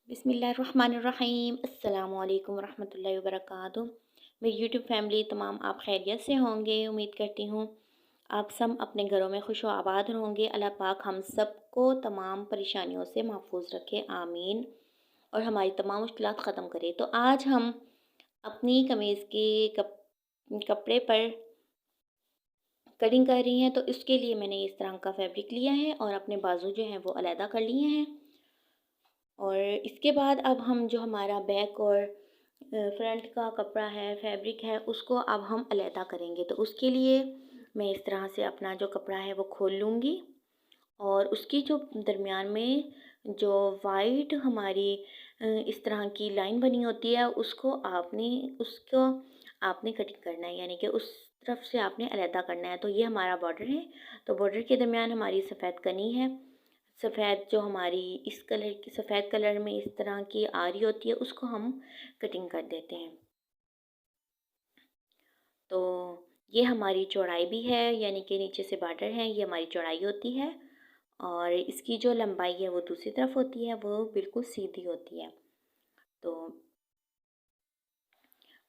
बिस्मिल्लाहिर्रहमानिर्रहीम अस्सलामुअलैकुम वरहमतुल्लाहि वबरकातुहू। मेरी यूट्यूब फैमिली तमाम आप खैरियत से होंगे, उम्मीद करती हूँ आप सब अपने घरों में खुश व आबाद होंगे। अल्लाह पाक हम सबको तमाम परेशानियों से महफूज रखे, आमीन। और हमारी तमाम मुश्किलात ख़त्म करे। तो आज हम अपनी कमीज़ के कपड़े पर कटिंग कर रही हैं। तो इसके लिए मैंने इस तरह का फैब्रिक लिया है और अपने बाजू जो हैं वो अलहदा कर लिए हैं। और इसके बाद अब हम जो हमारा बैक और फ्रंट का कपड़ा है, फैब्रिक है, उसको अब हम अलहदा करेंगे। तो उसके लिए मैं इस तरह से अपना जो कपड़ा है वो खोल लूँगी और उसकी जो दरमियान में जो वाइट हमारी इस तरह की लाइन बनी होती है उसको आपने कटिंग करना है, यानी कि उस तरफ से आपने अलहदा करना है। तो ये हमारा बॉर्डर है। तो बॉर्डर के दरमियान हमारी सफ़ेद कनी है, सफ़ेद जो हमारी इस कलर की सफ़ेद कलर में इस तरह की आ रही होती है, उसको हम कटिंग कर देते हैं। तो ये हमारी चौड़ाई भी है, यानी कि नीचे से बॉर्डर है, ये हमारी चौड़ाई होती है। और इसकी जो लंबाई है वो दूसरी तरफ होती है, वो बिल्कुल सीधी होती है। तो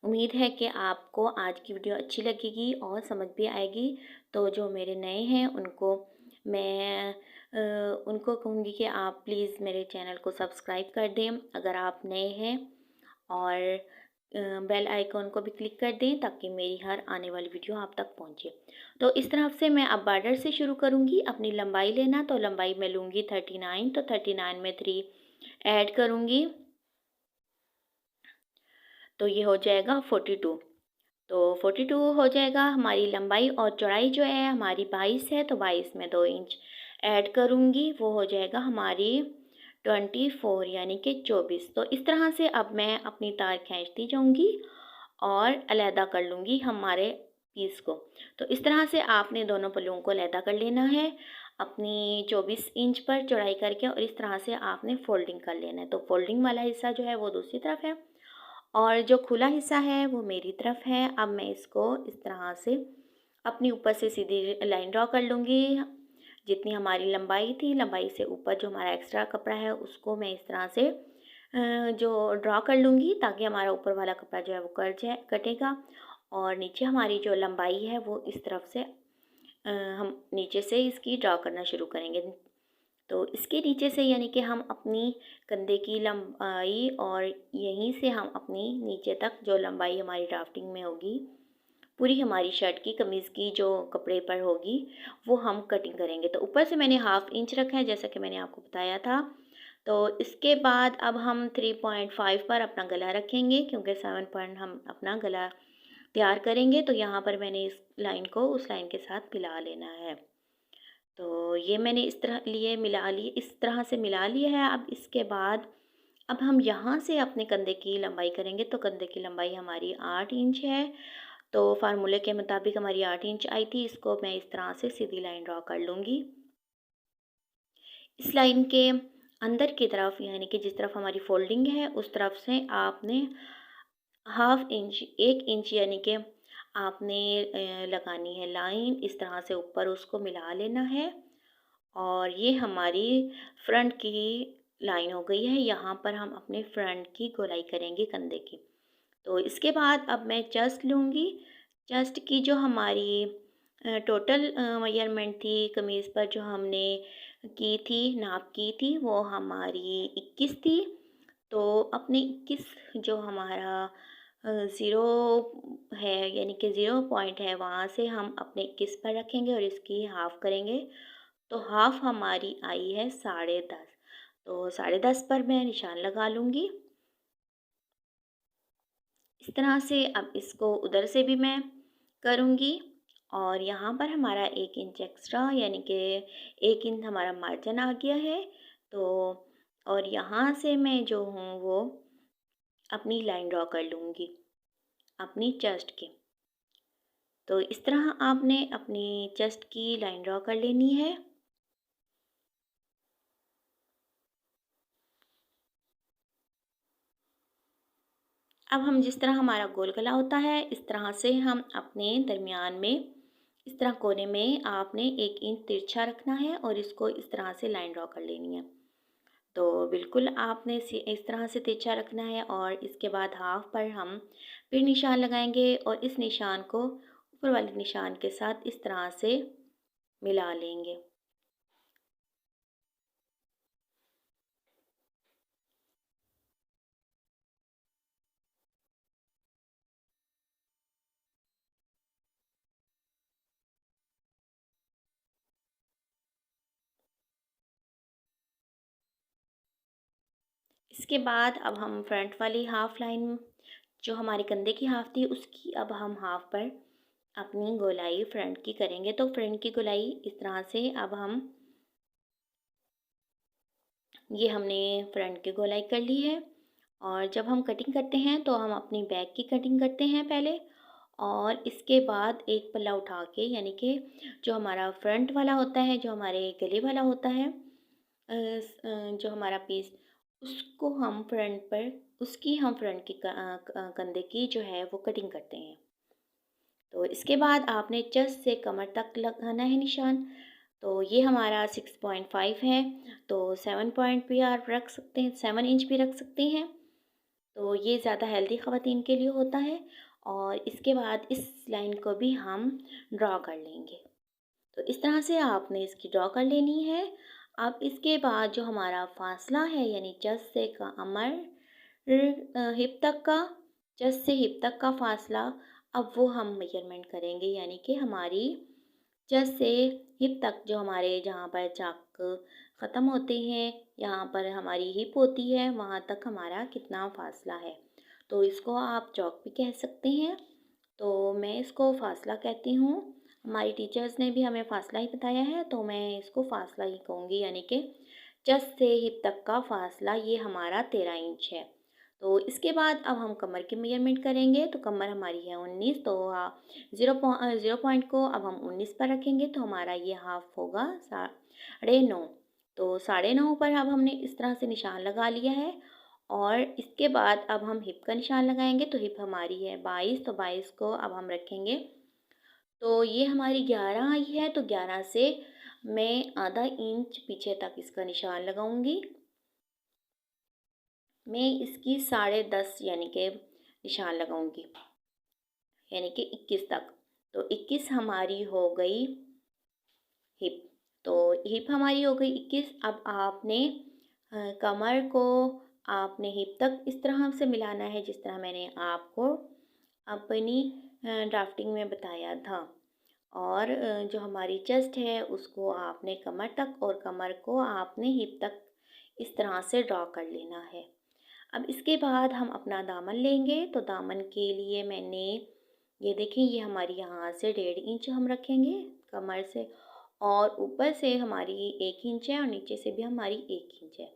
उम्मीद है कि आपको आज की वीडियो अच्छी लगेगी और समझ भी आएगी। तो जो मेरे नए हैं मैं उनको कहूँगी कि आप प्लीज़ मेरे चैनल को सब्सक्राइब कर दें अगर आप नए हैं, और बेल आइकॉन को भी क्लिक कर दें ताकि मेरी हर आने वाली वीडियो आप तक पहुँचे। तो इस तरफ से मैं अब बॉर्डर से शुरू करूँगी अपनी लंबाई लेना। तो लंबाई मैं लूँगी 39, तो 39 में 3 ऐड करूँगी तो ये हो जाएगा 42। तो 42 हो जाएगा हमारी लंबाई। और चौड़ाई जो है हमारी 22 है, तो 22 में 2 इंच ऐड करूँगी, वो हो जाएगा हमारी 24 यानी कि 24। तो इस तरह से अब मैं अपनी तार खींचती जाऊँगी और अलहदा कर लूँगी हमारे पीस को। तो इस तरह से आपने दोनों पल्लुओं को अलहदा कर लेना है अपनी 24 इंच पर चौड़ाई करके, और इस तरह से आपने फोल्डिंग कर लेना है। तो फोल्डिंग वाला हिस्सा जो है वो दूसरी तरफ है और जो खुला हिस्सा है वो मेरी तरफ है। अब मैं इसको इस तरह से अपनी ऊपर से सीधी लाइन ड्रॉ कर लूँगी। जितनी हमारी लंबाई थी, लंबाई से ऊपर जो हमारा एक्स्ट्रा कपड़ा है उसको मैं इस तरह से जो ड्रॉ कर लूँगी ताकि हमारा ऊपर वाला कपड़ा जो है वो कटेगा। और नीचे हमारी जो लंबाई है वो इस तरफ से हम नीचे से इसकी ड्रॉ करना शुरू करेंगे। तो इसके नीचे से यानी कि हम अपनी कंधे की लंबाई और यहीं से हम अपनी नीचे तक जो लंबाई हमारी ड्राफ्टिंग में होगी, पूरी हमारी शर्ट की कमीज़ की जो कपड़े पर होगी, वो हम कटिंग करेंगे। तो ऊपर से मैंने 1/2 इंच रखा है जैसा कि मैंने आपको बताया था। तो इसके बाद अब हम 3.5 पर अपना गला रखेंगे, क्योंकि 7 पॉइंट हम अपना गला तैयार करेंगे। तो यहाँ पर मैंने इस लाइन को उस लाइन के साथ मिला लेना है। तो ये मैंने इस तरह से मिला लिया है। अब इसके बाद अब हम यहाँ से अपने कंधे की लंबाई करेंगे। तो कंधे की लंबाई हमारी 8 इंच है। तो फार्मूले के मुताबिक हमारी 8 इंच आई थी। इसको मैं इस तरह से सीधी लाइन ड्रॉ कर लूँगी। इस लाइन के अंदर की तरफ, यानी कि जिस तरफ हमारी फोल्डिंग है उस तरफ से आपने 1/2 इंच, 1 इंच यानी कि आपने लगानी है लाइन। इस तरह से ऊपर उसको मिला लेना है। और ये हमारी फ्रंट की लाइन हो गई है। यहाँ पर हम अपने फ्रंट की गोलाई करेंगे कंधे की। तो इसके बाद अब मैं चेस्ट लूँगी। चेस्ट की जो हमारी टोटल मेजरमेंट थी कमीज़ पर जो हमने की थी, नाप की थी, वो हमारी 21 थी। तो अपने 21 जो हमारा ज़ीरो है, यानी कि 0 पॉइंट है, वहाँ से हम अपने 21 पर रखेंगे और इसकी हाफ़ करेंगे। तो हाफ़ हमारी आई है 10.5। तो 10.5 पर मैं निशान लगा लूँगी। इस तरह से अब इसको उधर से भी मैं करूँगी। और यहाँ पर हमारा 1 इंच एक्स्ट्रा, यानी कि 1 इंच हमारा मार्जिन आ गया है। तो और यहाँ से मैं जो हूँ वो अपनी लाइन ड्रॉ कर लूँगी अपनी चेस्ट की। तो इस तरह आपने अपनी चेस्ट की लाइन ड्रॉ कर लेनी है। अब हम जिस तरह हमारा गोल गला होता है, इस तरह से हम अपने दरमियान में इस तरह कोने में आपने 1 इंच तिरछा रखना है और इसको इस तरह से लाइन ड्रॉ कर लेनी है। तो बिल्कुल आपने इस तरह से तिरछा रखना है और इसके बाद हाफ पर हम फिर निशान लगाएंगे और इस निशान को ऊपर वाले निशान के साथ इस तरह से मिला लेंगे। इसके बाद अब हम फ्रंट वाली हाफ लाइन जो हमारे कंधे की हाफ थी उसकी अब हम हाफ पर अपनी गोलाई फ्रंट की करेंगे। तो फ्रंट की गोलाई इस तरह से अब हम ये हमने फ्रंट की गोलाई कर ली है। और जब हम कटिंग करते हैं तो हम अपनी बैक की कटिंग करते हैं पहले, और इसके बाद एक पल्ला उठा के यानी कि जो हमारा फ्रंट वाला होता है, जो हमारे गले वाला होता है, जो हमारा पीस, उसको हम फ्रंट पर उसकी हम फ्रंट की कंधे की जो है वो कटिंग करते हैं। तो इसके बाद आपने चेस्ट से कमर तक लगाना है निशान। तो ये हमारा 6.5 है, तो 7 पॉइंट भी आप रख सकते हैं, 7 इंच भी रख सकते हैं। तो ये ज़्यादा हेल्दी ख़वातीन के लिए होता है। और इसके बाद इस लाइन को भी हम ड्रॉ कर लेंगे। तो इस तरह से आपने इसकी ड्रॉ कर लेनी है। अब इसके बाद जो हमारा फासला है यानी चेस्ट से कमर हिप तक का, चेस्ट से हिप तक का फासला, अब वो हम मेजरमेंट करेंगे। यानी कि हमारी चेस्ट से हिप तक जो हमारे जहाँ पर चाक ख़त्म होते हैं, यहाँ पर हमारी हिप होती है, वहाँ तक हमारा कितना फासला है। तो इसको आप चौक भी कह सकते हैं, तो मैं इसको फासला कहती हूँ। हमारी टीचर्स ने भी हमें फासला ही बताया है, तो मैं इसको फासला ही कहूँगी। यानी कि चेस्ट से हिप तक का फासला ये हमारा 13 इंच है। तो इसके बाद अब हम कमर की मेजरमेंट करेंगे। तो कमर हमारी है 19, तो 0 पॉइंट को अब हम 19 पर रखेंगे, तो हमारा ये हाफ होगा 9.5। तो 9.5 पर अब हमने इस तरह से निशान लगा लिया है। और इसके बाद अब हम हिप का निशान लगाएंगे। तो हिप हमारी है 22, तो 22 को अब हम रखेंगे। तो ये हमारी 11 आई है, तो 11 से मैं आधा इंच पीछे तक इसका निशान लगाऊंगी। मैं इसकी 10.5 यानी कि निशान लगाऊंगी, यानी कि 21 तक। तो 21 हमारी हो गई हिप। तो हिप हमारी हो गई 21। अब आपने कमर को आपने हिप तक इस तरह से मिलाना है जिस तरह मैंने आपको अपनी ड्राफ्टिंग में बताया था। और जो हमारी चेस्ट है उसको आपने कमर तक और कमर को आपने हिप तक इस तरह से ड्रॉ कर लेना है। अब इसके बाद हम अपना दामन लेंगे। तो दामन के लिए मैंने ये देखें, ये हमारी यहाँ से 1.5 इंच हम रखेंगे कमर से, और ऊपर से हमारी 1 इंच है और नीचे से भी हमारी 1 इंच है।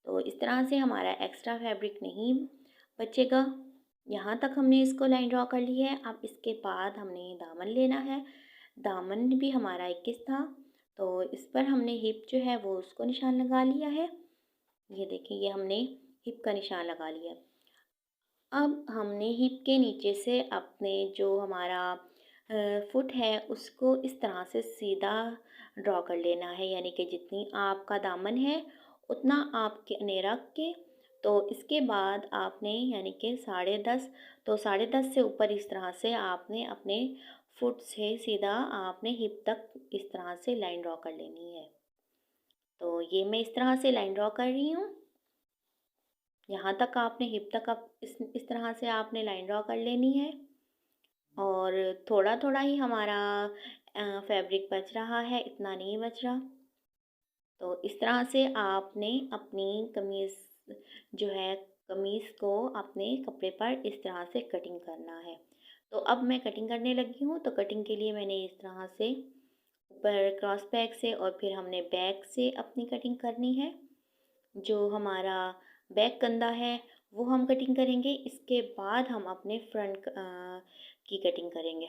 तो इस तरह से हमारा एक्स्ट्रा फैब्रिक नहीं बचेगा। यहाँ तक हमने इसको लाइन ड्रॉ कर ली है। अब इसके बाद हमने दामन लेना है। दामन भी हमारा 21 था, तो इस पर हमने हिप जो है वो उसको निशान लगा लिया है। ये देखिए, ये हमने हिप का निशान लगा लिया। अब हमने हिप के नीचे से अपने जो हमारा फुट है उसको इस तरह से सीधा ड्रॉ कर लेना है। यानी कि जितनी आपका दामन है उतना आपने रख के, तो इसके बाद आपने यानी कि 10.5, तो 10.5 से ऊपर इस तरह से आपने अपने फुट से सीधा आपने हिप तक इस तरह से लाइन ड्रॉ कर लेनी है। तो ये मैं इस तरह से लाइन ड्रॉ कर रही हूँ। यहाँ तक आपने हिप तक आप इस तरह से आपने लाइन ड्रॉ कर लेनी है। और थोड़ा थोड़ा ही हमारा फैब्रिक बच रहा है, इतना नहीं बच रहा। तो इस तरह से आपने अपनी कमीज़ जो है, कमीज़ को अपने कपड़े पर इस तरह से कटिंग करना है। तो अब मैं कटिंग करने लगी हूँ। तो कटिंग के लिए मैंने इस तरह से ऊपर क्रॉस बैक से और फिर हमने बैक से अपनी कटिंग करनी है। जो हमारा बैक कंधा है वो हम कटिंग करेंगे। इसके बाद हम अपने फ्रंट की कटिंग करेंगे।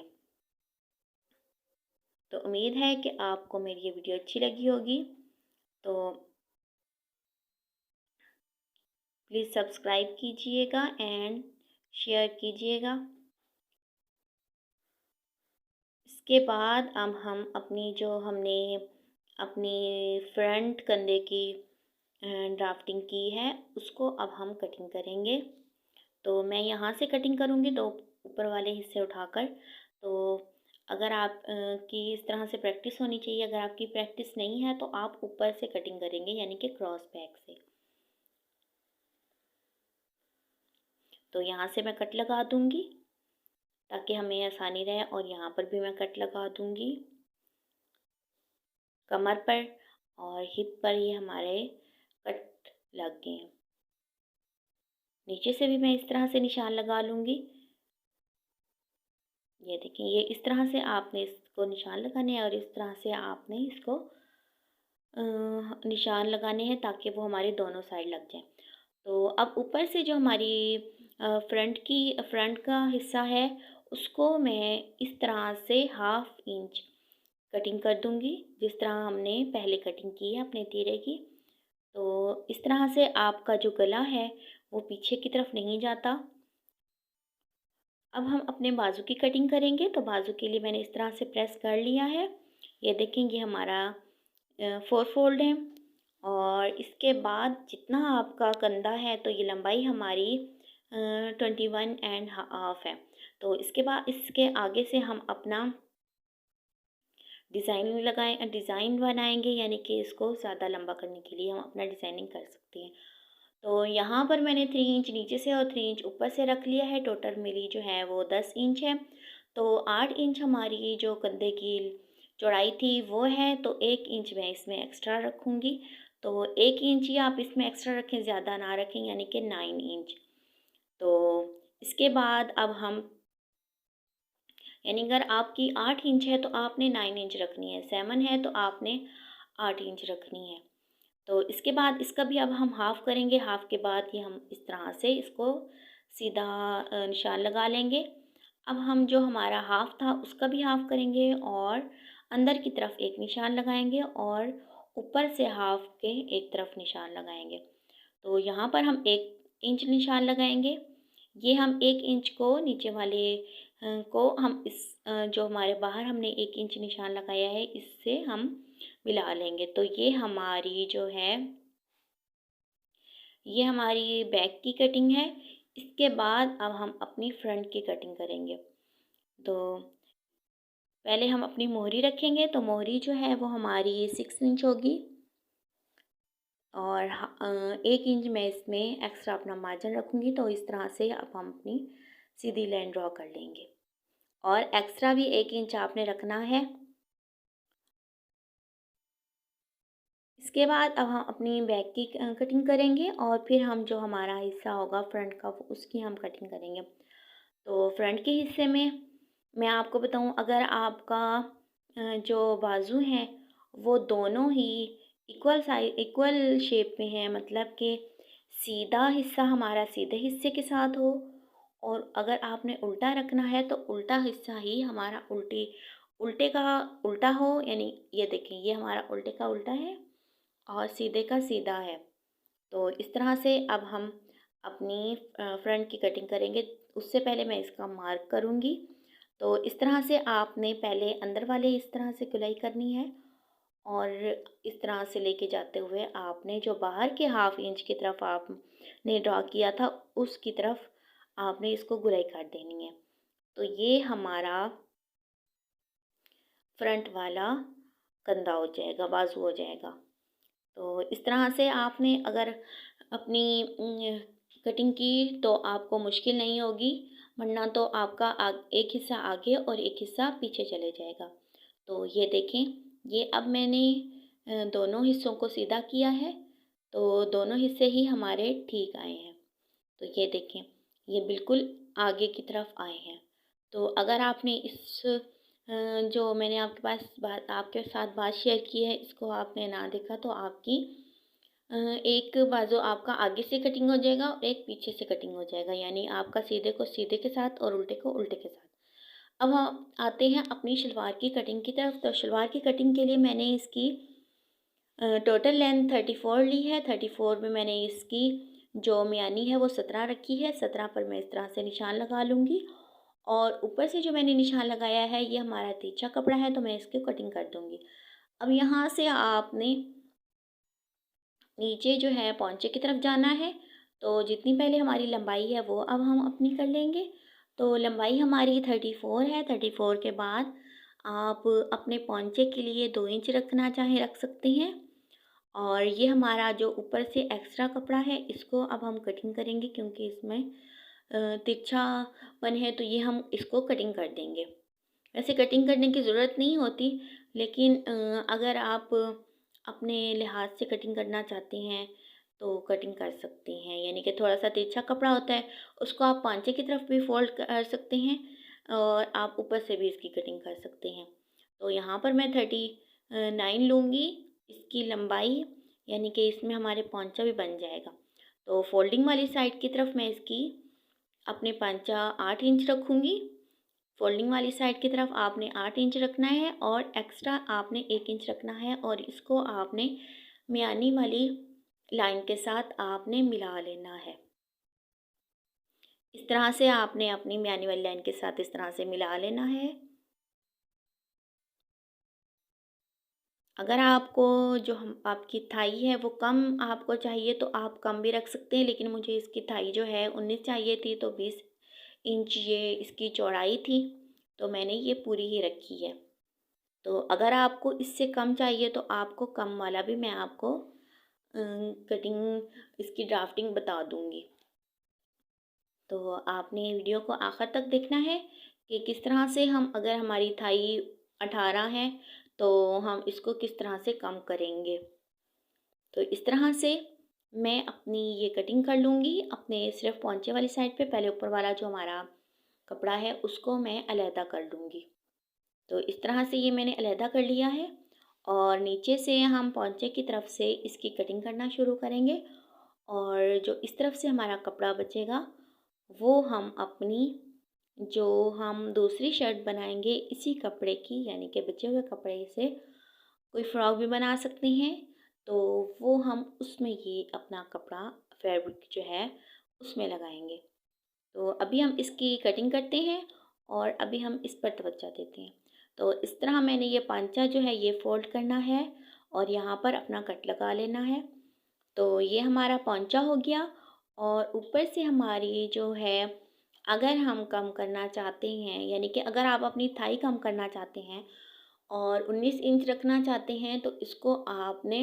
तो उम्मीद है कि आपको मेरी ये वीडियो अच्छी लगी होगी। तो प्लीज़ सब्सक्राइब कीजिएगा एंड शेयर कीजिएगा। इसके बाद अब हम अपनी जो हमने अपनी फ्रंट कंधे की ड्राफ्टिंग की है उसको अब हम कटिंग करेंगे। तो मैं यहाँ से कटिंग करूँगी, दो ऊपर वाले हिस्से उठाकर। तो अगर आप की इस तरह से प्रैक्टिस होनी चाहिए। अगर आपकी प्रैक्टिस नहीं है तो आप ऊपर से कटिंग करेंगे, यानी कि क्रॉस बैक से। तो यहाँ से मैं कट लगा दूँगी ताकि हमें आसानी रहे, और यहाँ पर भी मैं कट लगा दूँगी कमर पर, और हिप पर ये हमारे कट लग गए हैं। नीचे से भी मैं इस तरह से निशान लगा लूँगी। ये देखिए, ये इस तरह से आपने इसको निशान लगाने हैं और इस तरह से आपने इसको निशान लगाने हैं ताकि वो हमारे दोनों साइड लग जाएं। तो अब ऊपर से जो हमारी फ्रंट का हिस्सा है उसको मैं इस तरह से 1/2 इंच कटिंग कर दूंगी, जिस तरह हमने पहले कटिंग की है अपने तीरे की। तो इस तरह से आपका जो गला है वो पीछे की तरफ नहीं जाता। अब हम अपने बाजू की कटिंग करेंगे। तो बाजू के लिए मैंने इस तरह से प्रेस कर लिया है। ये देखेंगे हमारा 4 फोल्ड है, और इसके बाद जितना आपका कंधा है तो ये लंबाई हमारी 21.5 है। तो इसके बाद इसके आगे से हम अपना डिज़ाइन बनाएंगे, यानी कि इसको ज़्यादा लंबा करने के लिए हम अपना डिज़ाइनिंग कर सकते हैं। तो यहाँ पर मैंने 3 इंच नीचे से और 3 इंच ऊपर से रख लिया है। टोटल मेरी जो है वो 10 इंच है। तो 8 इंच हमारी जो कंधे की चौड़ाई थी वो है, तो 1 इंच मैं इसमें एक्स्ट्रा रखूँगी। तो 1 इंच ही आप इसमें एक्स्ट्रा रखें, ज़्यादा ना रखें, यानी कि 9 इंच। तो इसके बाद अब हम, यानी अगर आपकी 8 इंच है तो आपने 9 इंच रखनी है, 7 है तो आपने 8 इंच रखनी है। तो इसके बाद इसका भी अब हम हाफ़ करेंगे। हाफ़ के बाद ये हम इस तरह से इसको सीधा निशान लगा लेंगे। अब हम जो हमारा हाफ़ था उसका भी हाफ़ करेंगे और अंदर की तरफ एक निशान लगाएंगे और ऊपर से हाफ़ के एक तरफ निशान लगाएंगे। तो यहाँ पर हम 1 इंच निशान लगाएंगे। ये हम 1 इंच को नीचे वाले को हम इस जो हमारे बाहर हमने 1 इंच निशान लगाया है इससे हम मिला लेंगे। तो ये हमारी बैक की कटिंग है। इसके बाद अब हम अपनी फ्रंट की कटिंग करेंगे। तो पहले हम अपनी मोहरी रखेंगे। तो मोहरी जो है वो हमारी 6 इंच होगी, और 1 इंच मैं इसमें एक्स्ट्रा अपना मार्जिन रखूँगी। तो इस तरह से अब हम अपनी सीधी लाइन ड्रॉ कर लेंगे, और एक्स्ट्रा भी 1 इंच आपने रखना है। इसके बाद अब हम अपनी बैक की कटिंग करेंगे, और फिर हम जो हमारा हिस्सा होगा फ्रंट का उसकी हम कटिंग करेंगे। तो फ्रंट के हिस्से में मैं आपको बताऊं, अगर आपका जो बाजू हैं वो दोनों ही इक्वल शेप में है, मतलब कि सीधा हिस्सा हमारा सीधे हिस्से के साथ हो, और अगर आपने उल्टा रखना है तो उल्टा हिस्सा ही हमारा उल्टे का उल्टा हो। यानी ये देखें, ये हमारा उल्टे का उल्टा है और सीधे का सीधा है। तो इस तरह से अब हम अपनी फ्रंट की कटिंग करेंगे। उससे पहले मैं इसका मार्क करूँगी। तो इस तरह से आपने पहले अंदर वाले इस तरह से गुलाई करनी है, और इस तरह से लेके जाते हुए आपने जो बाहर के 1/2 इंच की तरफ आपने ड्रॉ किया था उसकी तरफ आपने इसको गुलाई कर देनी है। तो ये हमारा फ्रंट वाला कंधा हो जाएगा, बाजू हो जाएगा। तो इस तरह से आपने अगर अपनी कटिंग की तो आपको मुश्किल नहीं होगी, वरना तो आपका एक हिस्सा आगे और एक हिस्सा पीछे चले जाएगा। तो ये देखें, ये अब मैंने दोनों हिस्सों को सीधा किया है, तो दोनों हिस्से ही हमारे ठीक आए हैं। तो ये देखें, ये बिल्कुल आगे की तरफ आए हैं। तो अगर आपने जो मैंने आपके साथ बात शेयर की है इसको आपने ना देखा तो आपकी एक बाजू आपका आगे से कटिंग हो जाएगा और एक पीछे से कटिंग हो जाएगा, यानी आपका सीधे को सीधे के साथ और उल्टे को उल्टे के साथ। अब हम आते हैं अपनी शलवार की कटिंग की तरफ। तो शलवार की कटिंग के लिए मैंने इसकी टोटल लेंथ 34 ली है। 34 में मैंने इसकी जो मियानी है वो 17 रखी है। 17 पर मैं इस तरह से निशान लगा लूँगी, और ऊपर से जो मैंने निशान लगाया है ये हमारा तिरछा कपड़ा है, तो मैं इसकी कटिंग कर दूँगी। अब यहाँ से आपने नीचे जो है पौंचे की तरफ जाना है। तो जितनी पहले हमारी लंबाई है वो अब हम अपनी कर लेंगे। तो लंबाई हमारी 34 है। 34 के बाद आप अपने पौंचे के लिए 2 इंच रखना चाहें रख सकते हैं। और ये हमारा जो ऊपर से एक्स्ट्रा कपड़ा है इसको अब हम कटिंग करेंगे, क्योंकि इसमें तिरछापन है तो ये हम इसको कटिंग कर देंगे। वैसे कटिंग करने की ज़रूरत नहीं होती, लेकिन अगर आप अपने लिहाज से कटिंग करना चाहते हैं तो कटिंग कर सकते हैं। यानी कि थोड़ा सा तिरछा कपड़ा होता है, उसको आप पांचे की तरफ भी फोल्ड कर सकते हैं और आप ऊपर से भी इसकी कटिंग कर सकते हैं। तो यहाँ पर मैं 39 लूँगी इसकी लंबाई, यानी कि इसमें हमारे पौंचा भी बन जाएगा। तो फोल्डिंग वाली साइड की तरफ मैं इसकी अपने पांचा 8 इंच रखूँगी। फोल्डिंग वाली साइड की तरफ आपने 8 इंच रखना है और एक्स्ट्रा आपने 1 इंच रखना है, और इसको आपने मियानी वाली लाइन के साथ आपने मिला लेना है। इस तरह से आपने अपनी मियानी वाली लाइन के साथ इस तरह से मिला लेना है। अगर आपको जो हम आपकी थाई है वो कम आपको चाहिए तो आप कम भी रख सकते हैं, लेकिन मुझे इसकी थाई जो है 19 चाहिए थी, तो 20 इंच ये इसकी चौड़ाई थी, तो मैंने ये पूरी ही रखी है। तो अगर आपको इससे कम चाहिए तो आपको कम वाला भी मैं आपको कटिंग इसकी ड्राफ्टिंग बता दूँगी। तो आपने वीडियो को आखिर तक देखना है कि किस तरह से हम, अगर हमारी थाई 18 है तो हम इसको किस तरह से कम करेंगे। तो इस तरह से मैं अपनी ये कटिंग कर लूँगी अपने सिर्फ पौंचे वाली साइड पे। पहले ऊपर वाला जो हमारा कपड़ा है उसको मैं अलहदा कर लूँगी। तो इस तरह से ये मैंने अलहदा कर लिया है और नीचे से हम पौंचे की तरफ से इसकी कटिंग करना शुरू करेंगे, और जो इस तरफ से हमारा कपड़ा बचेगा वो हम अपनी जो हम दूसरी शर्ट बनाएंगे इसी कपड़े की, यानी कि बचे हुए कपड़े से कोई फ्रॉक भी बना सकते हैं, तो वो हम उसमें ये अपना कपड़ा फैब्रिक जो है उसमें लगाएंगे। तो अभी हम इसकी कटिंग करते हैं और अभी हम इस पर तवज्जो देते हैं। तो इस तरह मैंने ये पांचा जो है ये फोल्ड करना है और यहाँ पर अपना कट लगा लेना है। तो ये हमारा पांचा हो गया, और ऊपर से हमारी जो है, अगर हम कम करना चाहते हैं, यानी कि अगर आप अपनी थाई कम करना चाहते हैं और 19 इंच रखना चाहते हैं, तो इसको आपने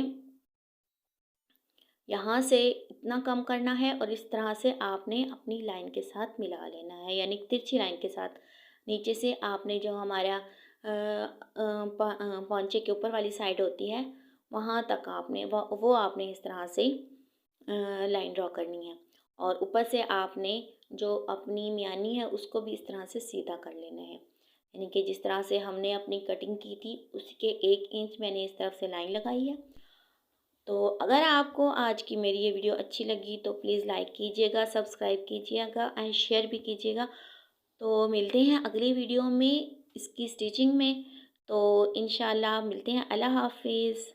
यहाँ से इतना कम करना है और इस तरह से आपने अपनी लाइन के साथ मिला लेना है, यानी तिरछी लाइन के साथ। नीचे से आपने जो हमारा पौंचे के ऊपर वाली साइड होती है वहाँ तक आपने वो आपने इस तरह से लाइन ड्रॉ करनी है, और ऊपर से आपने जो अपनी मियानी है उसको भी इस तरह से सीधा कर लेना है। यानी कि जिस तरह से हमने अपनी कटिंग की थी उसके 1 इंच मैंने इस तरफ से लाइन लगाई है। तो अगर आपको आज की मेरी ये वीडियो अच्छी लगी तो प्लीज़ लाइक कीजिएगा, सब्सक्राइब कीजिएगा एंड शेयर भी कीजिएगा। तो मिलते हैं अगली वीडियो में इसकी स्टिचिंग में। तो इंशाल्लाह मिलते हैं। अल्लाह हाफ़िज़।